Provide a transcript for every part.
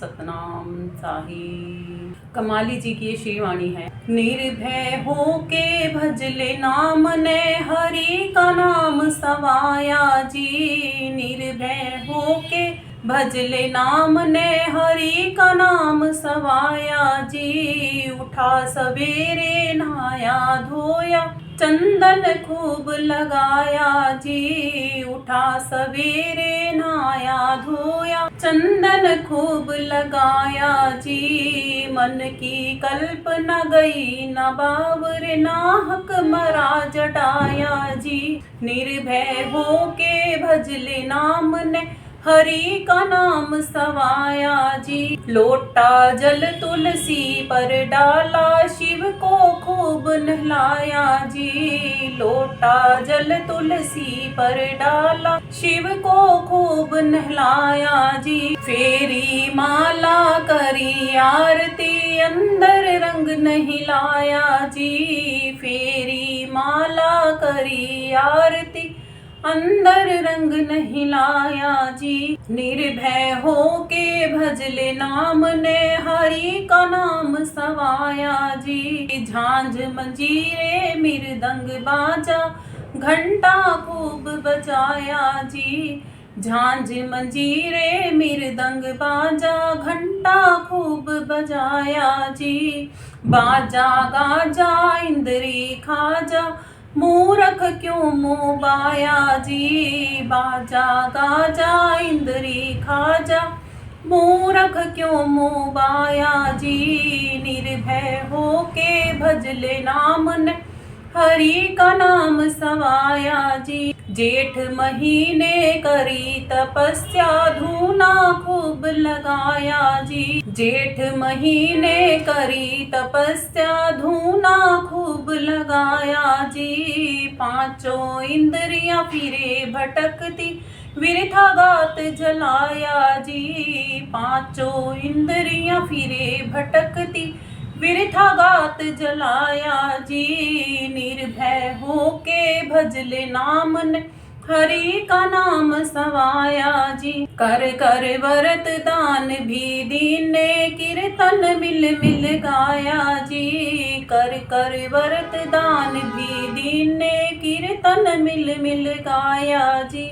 सतनाम साही। कमाली जी की ये श्रीवाणी है। निर्भय हो के भजले नाम ने हरि का नाम सवाया जी। निर्भय हो के भजले नाम ने हरि का नाम सवाया जी। उठा सवेरे नहाया धोया चंदन खूब लगाया जी। उठा सवेरे नहाया धोया चंदन खूब लगाया जी। मन की कल्पना गई न बावर नाहक मरा जटाया जी। निर्भय हो के भजले नाम ने हरि का नाम सवाया जी। लोटा जल तुलसी पर डाला शिव को खूब नहलाया जी। लोटा जल तुलसी पर डाला शिव को खूब नहलाया जी। फेरी माला करी आरती अंदर रंग नहीं लाया जी। फेरी माला करी आरती अंदर रंग नहीं लाया जी। निर्भय हो के भजले नाम ने हरि का नाम सवाया जी। झांझ मंजीरे मृदंग बाजा घंटा खूब बजाया जी। झांझ मंजीरे मृदंग बाजा घंटा खूब बजाया जी। बाजा गाजा इंद्री खाजा मूरख क्यों मुँह बाया जी। बाजा गाजा इंद्री खाजा मूरख क्यों मुँह बाया जी। निर्भय हो के भजले नाम ने हरि का नाम सवाया जी। जेठ महीने करी तपस्या धूना खूब लगाया जी। जेठ महीने करी तपस्या धूना खूब लगाया जी। पांचों इंद्रियां फिरे भटकती विरथा गात जलाया जी। पांचों इंद्रियां फिरे भटकती विरथा गात जलाया जी। निर्भय हो के भजले नाम ने हरि का नाम सवाया जी। कर कर वरत दान भी दीने कीर्तन मिल मिल गाया जी। कर कर वरत दान भी दीने कीर्तन मिल मिल गाया जी।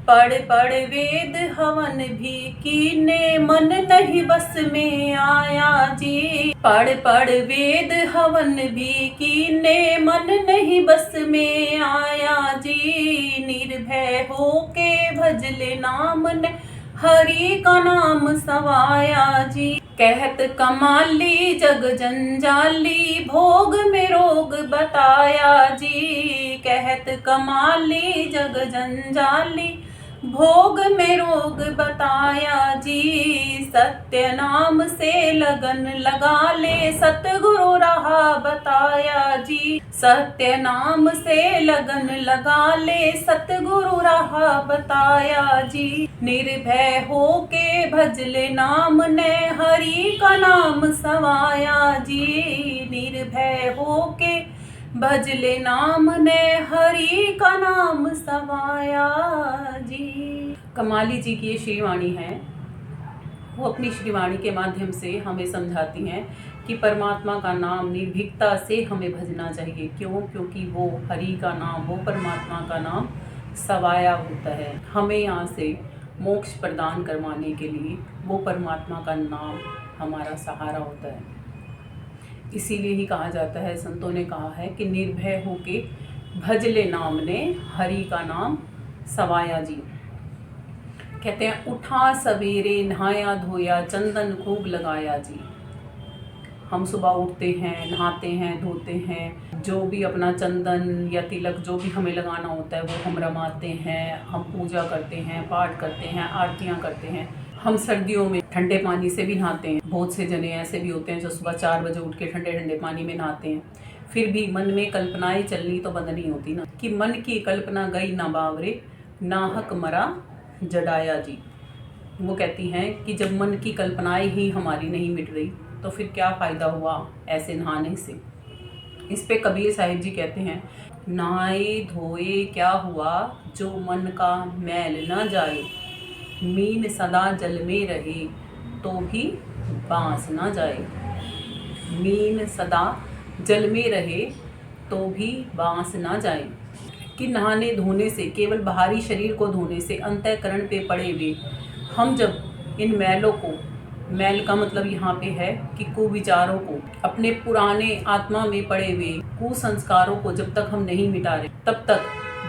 पढ़ पढ़ वेद हवन भी कीने मन नहीं बस में आया जी। पढ़ पढ़ वेद हवन भी कीने मन नहीं बस में आया जी। निर्भय हो के भजले नाम ने हरि का नाम सवाया जी। कहत कमाली जग जंजाली भोग में रोग बताया जी। कहत कमाली जग जंजाली भोग में रोग बताया जी। सत्य नाम से लगन लगा ले सतगुरु रहा बताया जी। सत्य नाम से लगन लगा ले सतगुरु रहा बताया जी। निर्भय हो के भजले नाम ने हरि का नाम सवाया जी। निर्भय हो के भजले नाम ने हरि का नाम सवाया जी। कमाली जी की ये श्रीवाणी है। वो अपनी श्रीवाणी के माध्यम से हमें समझाती हैं कि परमात्मा का नाम निर्भीकता से हमें भजना चाहिए। क्यों? क्योंकि वो हरि का नाम, वो परमात्मा का नाम सवाया होता है। हमें यहाँ से मोक्ष प्रदान करवाने के लिए वो परमात्मा का नाम हमारा सहारा होता है। इसीलिए ही कहा जाता है, संतों ने कहा है कि निर्भय होके भजले नाम ने हरि का नाम सवाया जी। कहते हैं उठा सवेरे नहाया धोया चंदन खूब लगाया जी। हम सुबह उठते हैं, नहाते हैं, धोते हैं, जो भी अपना चंदन या तिलक जो भी हमें लगाना होता है वो हम रमाते हैं। हम पूजा करते हैं, पाठ करते हैं, आरतियाँ करते हैं। हम सर्दियों में ठंडे पानी से भी नहाते हैं। बहुत से जने ऐसे भी होते हैं जो सुबह 4 बजे उठ के ठंडे ठंडे पानी में नहाते हैं। फिर भी मन में कल्पनाएं चलनी तो बंद नहीं होती ना, कि मन की कल्पना गई ना बावरे नाहक मरा जडाया जी। वो कहती हैं कि जब मन की कल्पनाएं ही हमारी नहीं मिट रही तो फिर क्या फ़ायदा हुआ ऐसे नहाने से। इस पे कबीर साहिब जी कहते हैं, नहाए धोए क्या हुआ जो मन का मैल न जाए, मीन सदा जल में रहे, तो भी बांस ना जाए। मीन सदा जल में रहे तो भी बांस ना जाए। कि नहाने धोने से, केवल बाहरी शरीर को धोने से अंतःकरण पे पड़े हुए हम जब इन मैलों को, मैल का मतलब यहाँ पे है कि कुविचारों को, अपने पुराने आत्मा में पड़े हुए कुसंस्कारों को जब तक हम नहीं मिटा रहे, तब तक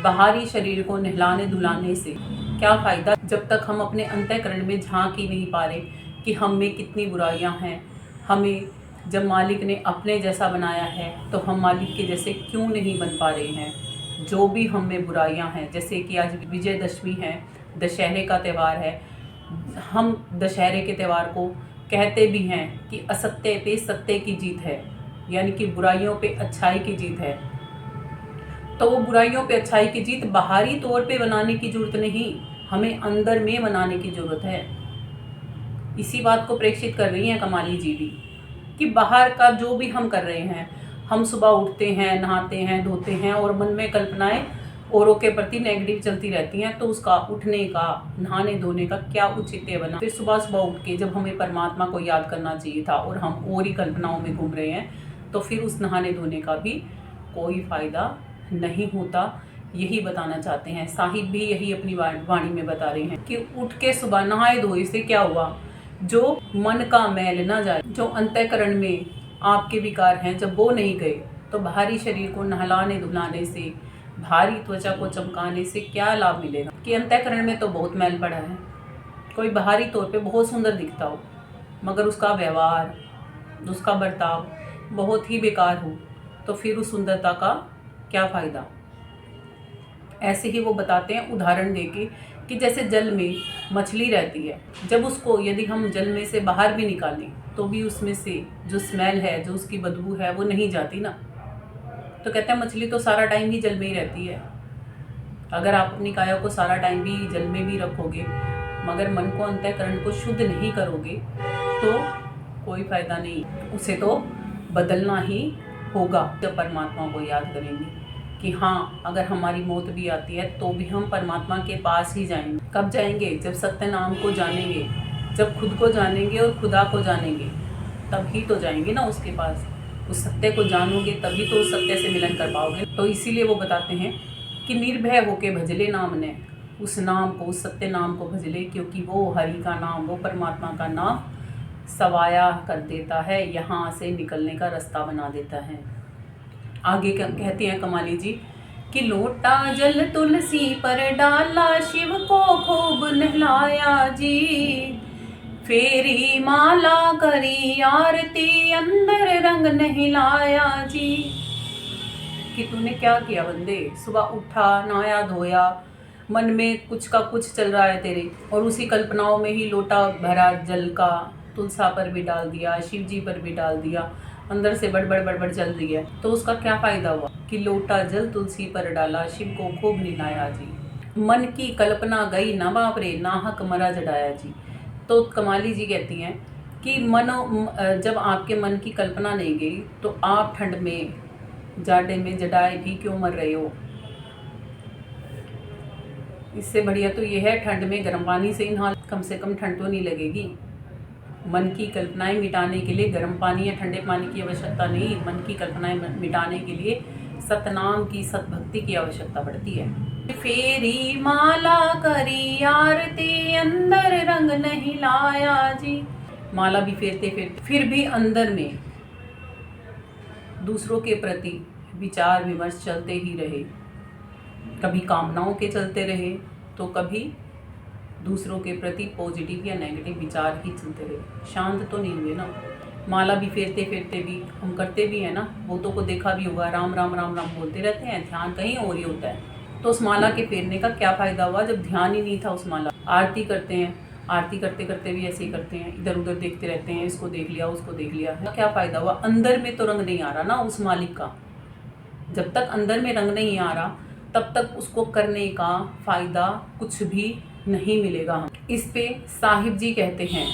बाहरी शरीर को नहलाने धुलाने से क्या फ़ायदा, जब तक हम अपने अंतःकरण में झांक ही नहीं पा रहे कि हम में कितनी बुराइयां हैं। हमें जब मालिक ने अपने जैसा बनाया है तो हम मालिक के जैसे क्यों नहीं बन पा रहे हैं। जो भी हम में बुराइयां हैं, जैसे कि आज विजयदशमी है, दशहरे का त्यौहार है, हम दशहरे के त्यौहार को कहते भी हैं कि असत्य पे सत्य की जीत है, यानी कि बुराइयों पे अच्छाई की जीत है। तो वो बुराइयों पे अच्छाई की जीत बाहरी तौर पे बनाने की जरूरत नहीं, हमें अंदर में बनाने की जरूरत है। इसी बात को प्रेक्षित कर रही हैं कमाली जी भी, कि बाहर का जो भी हम कर रहे हैं, हम सुबह उठते हैं, नहाते हैं, धोते हैं और मन में कल्पनाएं औरों के प्रति नेगेटिव चलती रहती हैं, तो उसका उठने का, नहाने धोने का क्या औचित्य बना। फिर सुबह सुबह उठ के जब हमें परमात्मा को याद करना चाहिए था और हम और ही कल्पनाओं में घूम रहे हैं, तो फिर उस नहाने धोने का भी कोई फायदा नहीं होता। यही बताना चाहते हैं साहिब भी, यही अपनी वाणी में बता रहे हैं कि उठ के सुबह नहाए धोए से क्या हुआ, जो मन का मैल ना जाए, जो अंतःकरण में आपके विकार हैं जब वो नहीं गए, तो बाहरी शरीर को नहलाने धुलाने से, भारी त्वचा को चमकाने से क्या लाभ मिलेगा। कि अंतःकरण में तो बहुत मैल पड़ा है, कोई बाहरी तौर पे बहुत सुंदर दिखता हो मगर उसका व्यवहार, उसका बर्ताव बहुत ही बेकार हो, तो फिर उस सुंदरता का क्या फ़ायदा। ऐसे ही वो बताते हैं उदाहरण देके कि जैसे जल में मछली रहती है, जब उसको यदि हम जल में से बाहर भी निकालें तो भी उसमें से जो स्मेल है, जो उसकी बदबू है, वो नहीं जाती ना। तो कहते हैं मछली तो सारा टाइम ही जल में ही रहती है। अगर आप अपनी काया को सारा टाइम भी जल में भी रखोगे मगर मन को, अंतःकरण को शुद्ध नहीं करोगे तो कोई फ़ायदा नहीं, उसे तो बदलना ही होगा। जब परमात्मा को याद करेंगे कि हाँ, अगर हमारी मौत भी आती है तो भी हम परमात्मा के पास ही जाएंगे। कब जाएंगे? जब सत्य नाम को जानेंगे, जब खुद को जानेंगे और खुदा को जानेंगे, तभी तो जाएंगे ना उसके पास। उस सत्य को जानोगे तभी तो उस सत्य से मिलन कर पाओगे। तो इसीलिए वो बताते हैं कि निर्भय होके भजले नाम ने, उस नाम को, उस सत्य नाम को भजले, क्योंकि वो हरि का नाम, वो परमात्मा का नाम सवाया कर देता है, यहाँ से निकलने का रास्ता बना देता है। आगे कहते हैं कमाली जी कि लोटा जल तुलसी पर डाला, शिव को खूब नहलाया जी, फेरी माला करी आरती, अंदर रंग नहीं लाया जी। कि तूने क्या किया बंदे, सुबह उठा, नहाया धोया, मन में कुछ का कुछ चल रहा है तेरे, और उसी कल्पनाओं में ही लोटा भरा जल का, तुलसा पर भी डाल दिया, शिव जी पर भी डाल दिया, अंदर से बड़बड़ चल रही है, तो उसका क्या फ़ायदा हुआ। कि लोटा जल तुलसी पर डाला, शिव को खूब नहलाया जी, मन की कल्पना गई ना बाप रे, नाहक मरा जड़ाया जी। तो कमाली जी कहती हैं कि जब आपके मन की कल्पना नहीं गई तो आप ठंड में, जाड़े में जड़ाए भी क्यों मर रहे हो। इससे बढ़िया तो ये है ठंड में गर्म पानी से नहा, कम से कम ठंड तो नहीं लगेगी। मन की कल्पनाएं मिटाने के लिए गर्म पानी या ठंडे पानी की आवश्यकता नहीं, मन की कल्पनाएं मिटाने के लिए सतनाम की, सतभक्ति की आवश्यकता पड़ती है। फेरी माला करी आरती, अंदर रंग नहीं लाया जी। माला भी फेरते फेरते फिर भी अंदर में दूसरों के प्रति विचार विमर्श चलते ही रहे, कभी कामनाओं के चलते रहे तो कभी दूसरों के प्रति पॉजिटिव या नेगेटिव विचार ही चलते रहे, शांत तो नहीं हुए ना। माला भी फेरते फेरते भी हम करते भी हैं ना, बहुतों को देखा भी होगा, राम राम राम राम बोलते रहते हैं, ध्यान कहीं और ही होता है। तो उस माला के फेरने का क्या फ़ायदा हुआ जब ध्यान ही नहीं था उस माला। आरती करते हैं, आरती करते करते भी ऐसे ही करते हैं, इधर उधर देखते रहते हैं, इसको देख लिया उसको देख लिया, क्या फ़ायदा हुआ। अंदर में तो रंग नहीं आ रहा ना उस मालिक का। जब तक अंदर में रंग नहीं आ रहा तब तक उसको करने का फ़ायदा कुछ भी नहीं मिलेगा। हम इस पे साहिब जी कहते हैं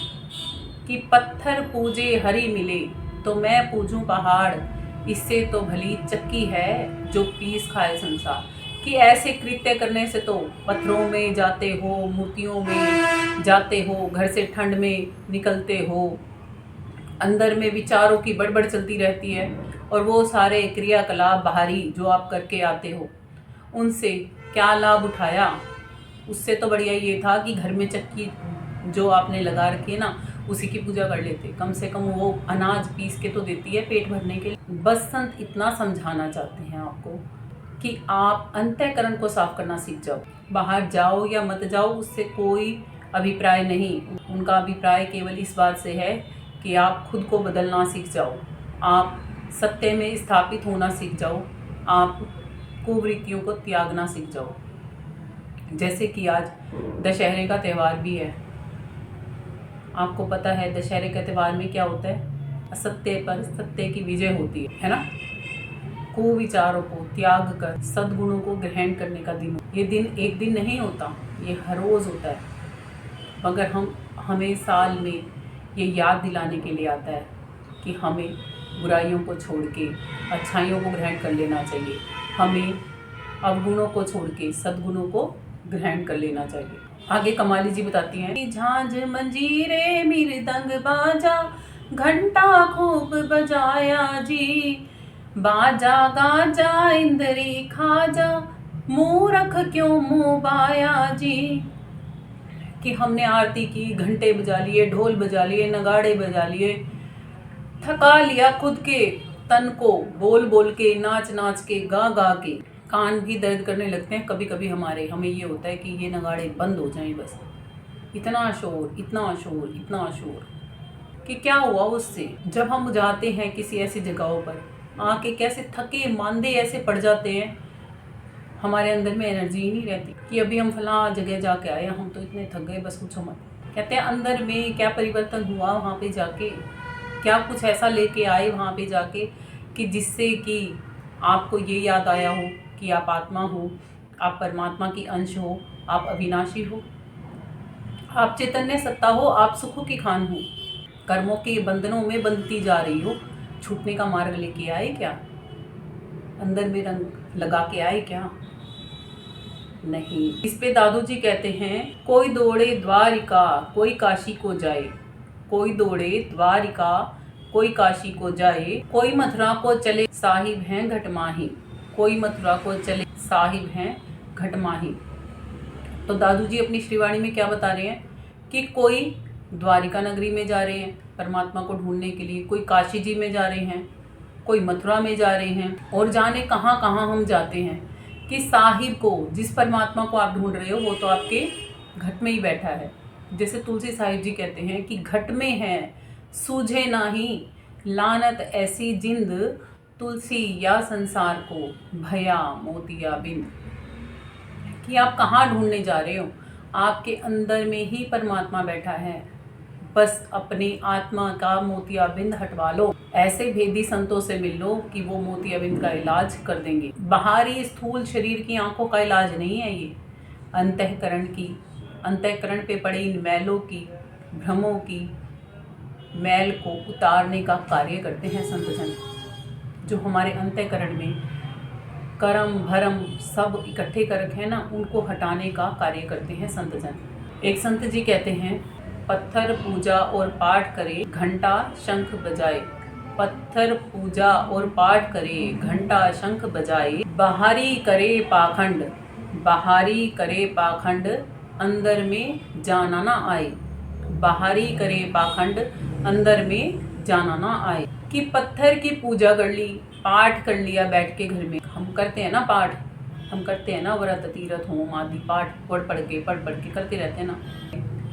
कि पत्थर पूजे हरि मिले तो मैं पूजूं पहाड़, इससे तो भली चक्की है जो पीस खाए संसार। कि ऐसे कृत्य करने से तो पत्थरों में जाते हो, मूर्तियों में जाते हो, घर से ठंड में निकलते हो, अंदर में विचारों की बड़बड़ चलती रहती है, और वो सारे क्रियाकलाप बाहरी जो आप करके आते हो उनसे क्या लाभ उठाया। उससे तो बढ़िया ये था कि घर में चक्की जो आपने लगा रखी है ना, उसी की पूजा कर लेते। कम से कम वो अनाज पीस के तो देती है पेट भरने के लिए। बस संत इतना समझाना चाहते हैं आपको कि आप अंतःकरण को साफ करना सीख जाओ। बाहर जाओ या मत जाओ, उससे कोई अभिप्राय नहीं। उनका अभिप्राय केवल इस बात से है कि आप खुद को बदलना सीख जाओ, आप सत्य में स्थापित होना सीख जाओ, आप कुवृत्तियों को त्यागना सीख जाओ। जैसे कि आज दशहरे का त्यौहार भी है। आपको पता है दशहरे के त्यौहार में क्या होता है? असत्य पर सत्य की विजय होती है ना। कुविचारों को त्याग कर सद्गुणों को ग्रहण करने का दिन। ये दिन एक दिन नहीं होता, ये हर रोज होता है, मगर हमें साल में ये याद दिलाने के लिए आता है कि हमें बुराइयों को छोड़ के अच्छाइयों को ग्रहण कर लेना चाहिए। हमें अवगुणों को छोड़ के सद्गुणों को ग्रहण कर लेना चाहिए। आगे कमाली जी बताती हैं, झांझ मंजीरे मृदंग बाजा घंटा खूब बजाया जी, बाजा गाजा इंद्री खाजा मूरख क्यों मुँह बाया जी। कि हमने आरती की, घंटे बजा लिए, ढोल बजा लिए, नगाड़े बजा लिए, थका लिया खुद के तन को बोल बोल के, नाच नाच के, गा गा के। कान भी दर्द करने लगते हैं कभी कभी हमें ये होता है कि ये नगाड़े बंद हो जाएं बस। इतना शोर, इतना शोर, इतना शोर कि क्या हुआ उससे। जब हम जाते हैं किसी ऐसी जगहों पर, आके कैसे थके मांदे ऐसे पड़ जाते हैं, हमारे अंदर में एनर्जी ही नहीं रहती कि अभी हम फलां जगह जाके आए, हम तो इतने थक गए बस पूछो मत। कहते हैं अंदर में क्या परिवर्तन हुआ वहाँ पे जाके, क्या कुछ ऐसा लेके आए वहाँ पे जाके कि जिससे कि आपको ये याद आया हो कि आप आत्मा हो, आप परमात्मा की अंश हो, आप अविनाशी हो, आप चैतन्य सत्ता हो, आप सुखों की खान हो, कर्मों के बंधनों में बंधती जा रही हो, छूटने का मार्ग लेके आए क्या? अंदर में रंग लगा के आए क्या? नहीं। इस पे दादू जी कहते हैं, कोई दौड़े द्वारिका कोई काशी को जाए, कोई दौड़े द्वारिका कोई काशी को जाए, कोई मथुरा को चले साहिब हैं घटमाही, कोई मथुरा को चले साहिब हैं घटमाही। तो दादू जी अपनी श्रीवाणी में क्या बता रहे हैं कि कोई द्वारिका नगरी में जा रहे हैं परमात्मा को ढूंढने के लिए, कोई काशी जी में जा रहे हैं, कोई मथुरा में जा रहे हैं, और जाने कहाँ कहाँ हम जाते हैं कि साहिब को, जिस परमात्मा को आप ढूंढ रहे हो वो तो आपके घट में ही बैठा है। जैसे तुलसी साहिब जी कहते हैं कि घट में है सूझे नाही, लानत ऐसी जिंद तुलसी या संसार को भया मोतिया बिंद। कि आप कहाँ ढूंढने जा रहे हो? आपके अंदर में ही परमात्मा बैठा है, बस अपनी आत्मा का मोतियाबिंद हटवा लो। ऐसे भेदी संतों से मिल लो कि वो मोतियाबिंद का इलाज कर देंगे। बाहरी स्थूल शरीर की आंखों का इलाज नहीं है ये, अंतःकरण पे पड़े इन मैलों की, भ्रमों की मैल को उतारने का कार्य करते हैं संतजन। जो हमारे अंतःकरण में कर्म भरम सब इकट्ठे कर रखे हैं ना, उनको हटाने का कार्य करते हैं संतजन। एक संत जी कहते हैं, पत्थर पूजा और पाठ करे घंटा शंख बजाए, पत्थर पूजा और पाठ करे घंटा शंख बजाए, बाहरी करे पाखंड, बाहरी करे पाखंड अंदर में जाना ना आए, बाहरी करे पाखंड अंदर में जाना ना आए। कि पत्थर की पूजा कर ली, पाठ कर लिया बैठ के घर में, हम करते हैं ना पाठ, हम करते हैं ना व्रत तीर्थ होम आदि पाठ पढ़ पढ़ के करते रहते हैं ना,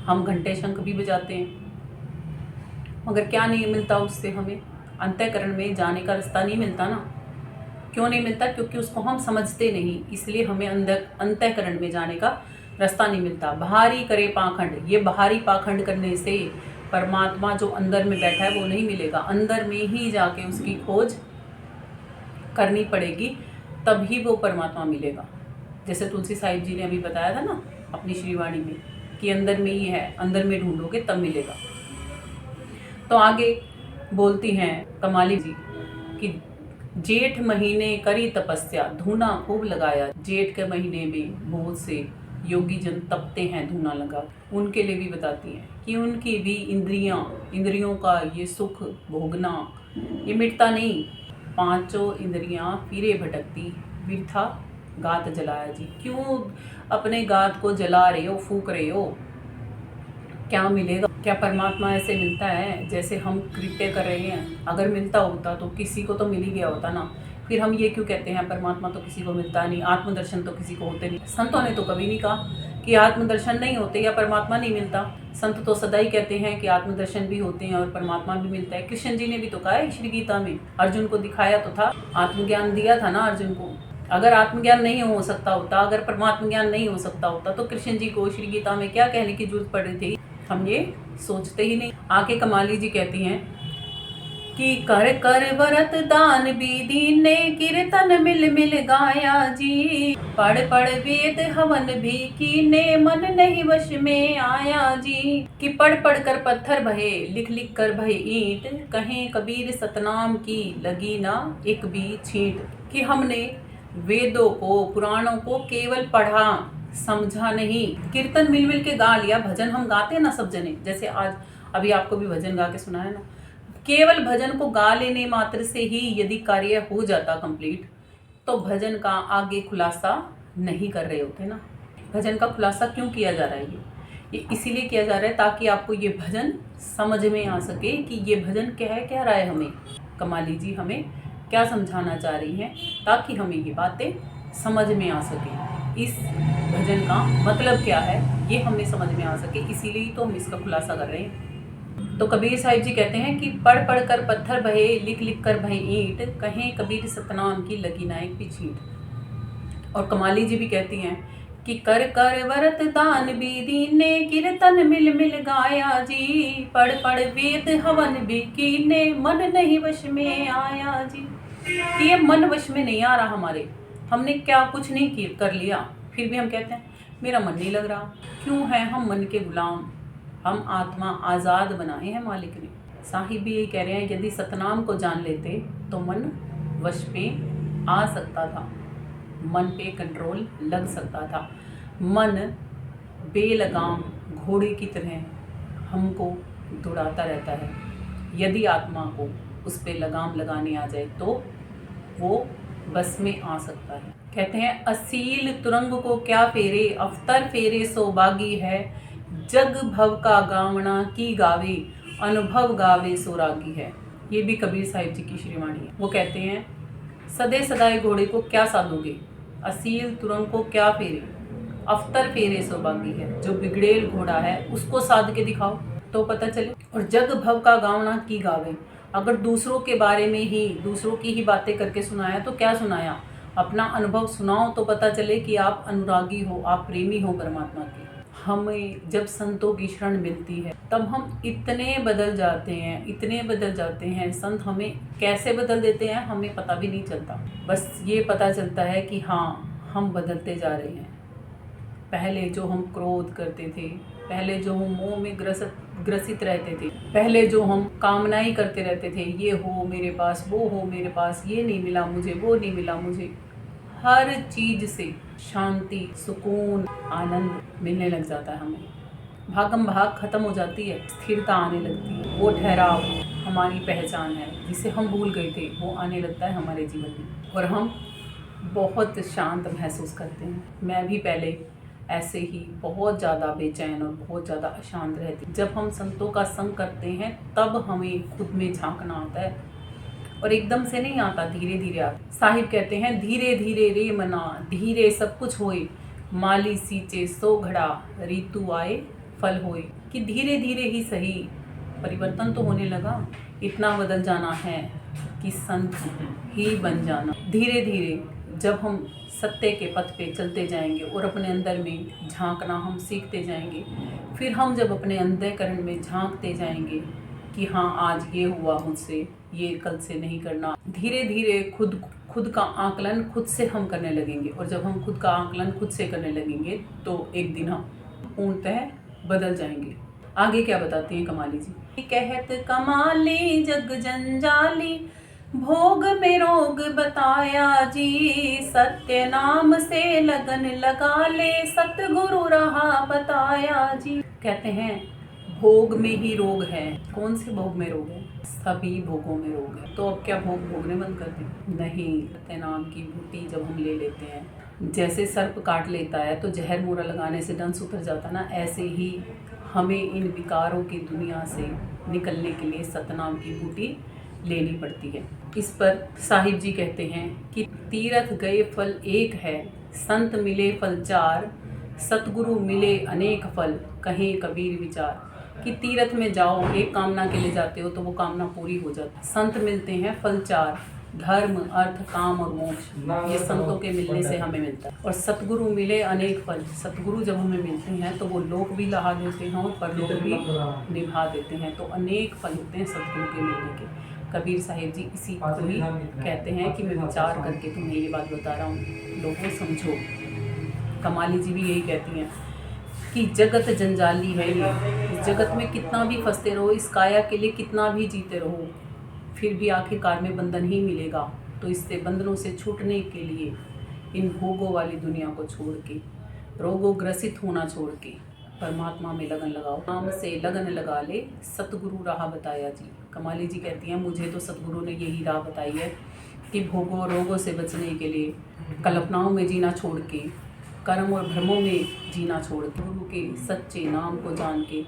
हम घंटे शंख भी बजाते हैं, मगर क्या नहीं मिलता उससे हमें? अंतःकरण में जाने का रास्ता नहीं मिलता ना। क्यों नहीं मिलता? क्योंकि उसको हम समझते नहीं, इसलिए हमें अंतःकरण में जाने का रास्ता नहीं मिलता। बाहरी करे पाखंड, ये बाहरी पाखंड करने से परमात्मा जो अंदर में बैठा है वो नहीं मिलेगा। अंदर में ही जाके उसकी खोज करनी पड़ेगी, तभी वो परमात्मा मिलेगा। जैसे तुलसी साहिब जी ने अभी बताया था ना अपनी श्रीवाणी में कि अंदर में ही है, अंदर में ढूंढोगे तब मिलेगा। तो आगे बोलती हैं कमाली जी कि जेठ महीने करी तपस्या, धूना खूब लगाया। जेठ के महीने में बहुत से योगी जन तपते हैं धूना लगा। उनके लिए भी बताती हैं कि उनकी भी इंद्रियों का ये सुख भोगना ये मिटता नहीं। पांचों इंद्रियां फिरे भटकती, वृथा गात जलाया जी। क्यों अपने गात को जला रहे हो, फूक रहे हो? क्या मिलेगा? क्या परमात्मा ऐसे मिलता है जैसे हम कृत्य कर रहे हैं? अगर मिलता होता तो किसी को तो मिल ही गया होता ना। फिर हम ये क्यों कहते हैं परमात्मा तो किसी को मिलता नहीं, आत्मदर्शन तो किसी को होते नहीं? संतों ने तो कभी नहीं कहा कि आत्मदर्शन नहीं होते या परमात्मा नहीं मिलता। संत तो सदा ही कहते हैं कि आत्मदर्शन भी होते हैं और परमात्मा भी मिलता है। कृष्ण जी ने भी तो कहा है श्री गीता में, अर्जुन को दिखाया तो था, आत्मज्ञान दिया था ना अर्जुन को। अगर आत्मज्ञान नहीं हो सकता होता, अगर परमात्मा ज्ञान नहीं हो सकता होता तो कृष्ण जी को श्री गीता में क्या कहने की जरूरत पड़ रही थी? हम ये सोचते ही नहीं। आके कमाली जी कहती हैं कि कर कर वरत दान भी दीने, कीर्तन मिल मिल गाया जी। पढ़ पढ़ वेद हवन भी कीने, मन नहीं वश में आया जी। कि पढ़ पढ़ कर पत्थर भये, लिख लिख कर भये ईंट, कहें कबीर सतनाम की लगी ना एक भी छींट। कि हमने वेदों को, पुराणों को केवल पढ़ा, समझा नहीं, कीर्तन मिल मिल के गा लिया। भजन हम गाते हैं ना सब जने, जैसे आज अभी आपको भी भजन गा के सुनाया ना। केवल भजन को गा लेने मात्र से ही यदि कार्य हो जाता कंप्लीट, तो भजन का आगे खुलासा नहीं कर रहे होते ना। भजन का खुलासा क्यों किया जा रहा है? ये इसीलिए किया जा रहा है ताकि आपको ये भजन समझ में आ सके कि ये भजन कह रहा है हमें। कमाली जी हमें क्या समझाना चाह रही हैं, ताकि हमें ये बातें समझ में आ सके। इस भजन का मतलब क्या है ये हमें समझ में आ सके, इसीलिए तो हम इसका खुलासा कर रहे हैं। तो कबीर साहिब जी कहते हैं कि पढ़ पढ़ कर पत्थर बहे, लिख लिख कर भये ईंट, कहें कबीर सतनाम की लगी ना एक भी छींट। और कमाली जी भी कहती हैं कि कर कर वरत दान भी दीने, कीर्तन मिल मिल गाया जी। पढ़ पढ़ वेद हवन भी कीने, मन नहीं वश में आया जी। कि ये मन वश में नहीं आ रहा हमारे, हमने क्या कुछ नहीं कर लिया, फिर भी हम कहते हैं मेरा मन नहीं लग रहा। क्यों है हम मन के गुलाम? हम आत्मा आज़ाद बनाए हैं मालिक ने। साहिब भी यही कह रहे हैं, यदि सतनाम को जान लेते तो मन वश पे आ सकता था, मन पे कंट्रोल लग सकता था। मन बेलगाम घोड़े की तरह हमको दौड़ाता रहता है। यदि आत्मा को उस पे लगाम लगाने आ जाए तो वो बस में आ सकता है। कहते हैं असील तुरंग को क्या फेरे, अवतर फेरे सौभागी है। जग भव का गावना की गावे, अनुभव गावे सोरागी है। ये भी कबीर साहिब जी की श्रीवाणी है। वो कहते हैं सदे सदाए घोड़े को क्या साधोगे, असील तुरंग को क्या फेरे, अवतर फेरे सौभागी है। जो बिगड़ेल घोड़ा है उसको साध के दिखाओ तो पता चले। और जग भव का गावना की गावे, अगर दूसरों के बारे में ही, दूसरों की ही बातें करके सुनाया तो क्या सुनाया, अपना अनुभव सुनाओ तो पता चले कि आप अनुरागी हो, आप प्रेमी हो परमात्मा के। हमें जब संतों की शरण मिलती है तब हम इतने बदल जाते हैं, इतने बदल जाते हैं। संत हमें कैसे बदल देते हैं हमें पता भी नहीं चलता। बस ये पता चलता है कि हाँ हम बदलते जा रहे हैं। पहले जो हम क्रोध करते थे, पहले जो हम मोह में ग्रसित रहते थे, पहले जो हम कामनाएं करते रहते थे, ये हो मेरे पास, वो हो मेरे पास, ये नहीं मिला मुझे, वो नहीं मिला मुझे, हर चीज से शांति, सुकून, आनंद मिलने लग जाता है हमें। भागम भाग खत्म हो जाती है, स्थिरता आने लगती है। वो ठहराव हमारी पहचान है जिसे हम भूल गए थे, वो आने लगता है हमारे जीवन में और हम बहुत शांत महसूस करते हैं। मैं भी पहले ऐसे ही बहुत ज़्यादा बेचैन और बहुत ज़्यादा अशांत रहती। जब हम संतों का संग करते हैं तब हमें खुद में झांकना आता है और एकदम से नहीं आता, धीरे धीरे आता। साहिब कहते हैं धीरे धीरे रे मना, धीरे सब कुछ होए, माली सींचे सो घड़ा, ऋतु आए फल होए। कि धीरे धीरे ही सही परिवर्तन तो होने लगा, इतना बदल जाना है कि संत ही बन जाना। धीरे धीरे जब हम सत्य के पथ पे चलते जाएंगे और अपने अंदर में झांकना हम सीखते जाएंगे, फिर हम जब अपने अंतःकरण में झांकते जाएंगे कि हाँ आज ये हुआ मुझसे, ये कल से नहीं करना, धीरे धीरे खुद का आकलन खुद से हम करने लगेंगे। और जब हम खुद का आकलन खुद से करने लगेंगे तो एक दिन हम पूर्णतः बदल जाएंगे। आगे क्या बताती हैं कमाली जी? कहत कमाली जग जंजाली, भोग में रोग बताया जी, सत्य नाम से लगन लगा ले, सतगुरु रहा बताया जी। कहते हैं भोग में ही रोग है। कौन से भोग में रोग है? सभी भोगों में रोग है। तो अब क्या भोग भोगने बंद कर दें? नहीं। सत्य नाम की बूटी जब हम ले लेते हैं, जैसे सर्प काट लेता है तो जहर मोरा लगाने से डंस उतर जाता ना, ऐसे ही हमें इन विकारों की दुनिया से निकलने के लिए सतनाम की बूटी लेनी पड़ती है। इस पर साहिब जी कहते हैं कि तीरथ गए फल एक है, संत मिले फल चार, सतगुरु मिले अनेक फल, कहें कबीर विचार। कि तीर्थ में जाओ, एक कामना के लिए जाते हो तो वो कामना पूरी हो जाती है। संत मिलते हैं फल चार, धर्म अर्थ काम और मोक्ष, ये संतों के मिलने से हमें मिलता है। और सतगुरु मिले अनेक फल, सतगुरु जब हमें मिलते हैं तो वो लोक भी लहा देते हैं और परलोक भी निभा देते हैं। तो अनेक फल होते हैं सतगुरु के मिलने के। कबीर साहिब जी इसी को ही कहते हैं कि मैं विचार करके तुम्हें ये बात बता रहा हूँ, लोगों समझो। कमाली जी भी यही कहती हैं कि जगत जंजाली है ये, इस जगत में कितना भी फंसते रहो, इस काया के लिए कितना भी जीते रहो, फिर भी आखिरकार में बंधन ही मिलेगा। तो इससे बंधनों से छूटने के लिए इन भोगों वाली दुनिया को छोड़ के, रोगों ग्रसित होना छोड़ के परमात्मा में लगन लगाओ। नाम से लगन लगा ले, सतगुरु राह बताया जी। कमाली जी कहती हैं मुझे तो सतगुरु ने यही राह बताई है कि भोगों रोगों से बचने के लिए कल्पनाओं में जीना छोड़ के, कर्म और भ्रमों में जीना छोड़ के, गुरु के सच्चे नाम को जान के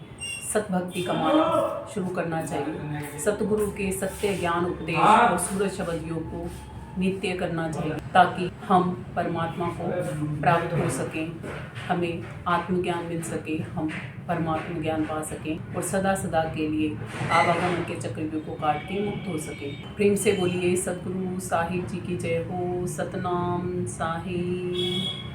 सतभक्ति कमाना शुरू करना चाहिए। सतगुरु के सत्य ज्ञान उपदेश और सूरज शब्द योग को नित्य करना चाहिए, ताकि हम परमात्मा को प्राप्त हो सकें, हमें आत्मज्ञान मिल सके, हम परमात्मा ज्ञान पा सकें और सदा सदा के लिए आवागमन के चक्रव्यूह को काट के मुक्त हो सके। प्रेम से बोलिए सतगुरु साहिब जी की जय हो। सतनाम साहिब।